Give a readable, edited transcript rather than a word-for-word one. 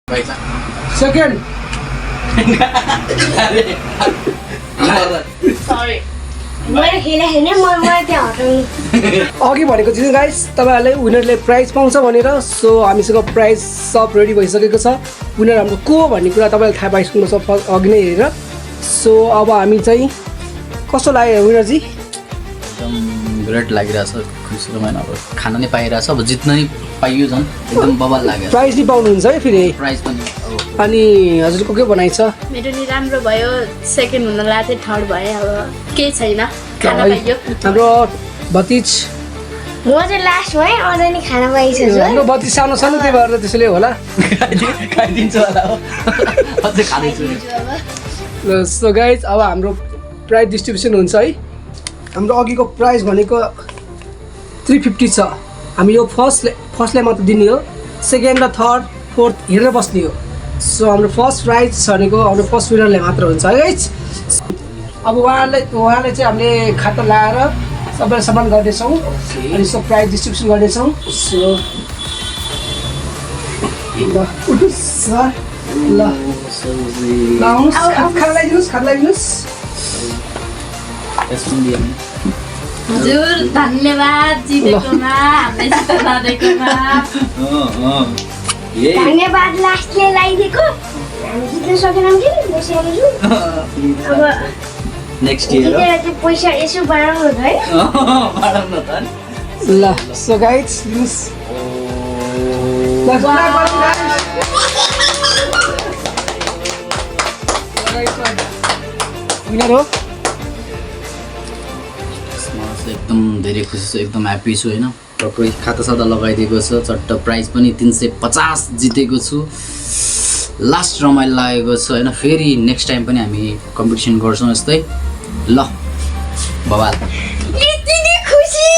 Second अघि भनेको थिएँ गाइस तपाईँहरूले विनरले प्राइज पाउँछ भनेर। सो हामीसँग प्राइज सब रेडी भइसकेको छ। विनर हाम्रो को भन्ने कुरा तपाईँले थाहा पाइसक्नु छ अघि नै हेरेर। सो अब हामी चाहिँ कस्तो लाग्यो विनरजी? एकदम ग्रेट लागिरहेछ, खुसी रमाइलो। अब खाना नै पाइरहेछ, अब जित्न नै पाइयो झन् एकदम बवाल लाग्यो। प्राइज नि पाउनुहुन्छ है फेरि? प्राइज पनि। अनि हजुरको के बनाइ छ? मेरो नि राम्रो भयो, सेकेन्ड हुन लाग्यो, थर्ड भयो, अब केही छैन, खाना पाइयो। हाम्रो भतिज म चाहिँ लास्ट भएँ, अझै नि खाना पाइसक्छु। हाम्रो भतिज सानो सानो त्यही भएर त्यसैले होला। खाइदिन्छु होला हो, अझै खाँदैछु। सो गाइज अब हाम्रो प्राइज डिस्ट्रिब्युसन हुन्छ है। हाम्रो अघिको प्राइज भनेको 350 छ। हामी यो फर्स्टलाई मात्र दिने हो, सेकेन्ड र थर्ड फोर्थ हेरेर बस्ने हो। सो हाम्रो फर्स्ट प्राइज भनेको हाम्रो फर्स्ट विनरले मात्र हुन्छ है गाइज। अब उहाँले चाहिँ हामीले खाता लगाएर सबैलाई सम्मान गर्नेछौँ अनि सो प्राइज डिस्ट्रिब्युसन गर्नेछौँ। सो ल उठ्नुहोस् सर, ल आउनुहोस्, खाना लगाइदिनुहोस्। हजुर धन्यवाद जितेकोमा, हामीलाई जित्न नदिएकोमा। धन्यवाद लास्टले लगाइदिएको। हामी जित्न सकेनौँ कि बसेर छु। अब नेक्स्ट इयर जितेर त्यो पैसा यसो बढाउनु है। बाडौँ न त। ल सो गाइज लिनुहोस्। विनर हो। एकदम धेरै खुसी छु, एकदम ह्याप्पी छु होइन। टक्कै खाता सादा लगाइदिएको छ, चट्ट प्राइज पनि 350 जितेको छु। लास्ट रमाइलो लागेको छ होइन। फेरि नेक्स्ट टाइम पनि हामी कम्पिटिसन गर्छौँ यस्तै। ल बवाल। यति खुसी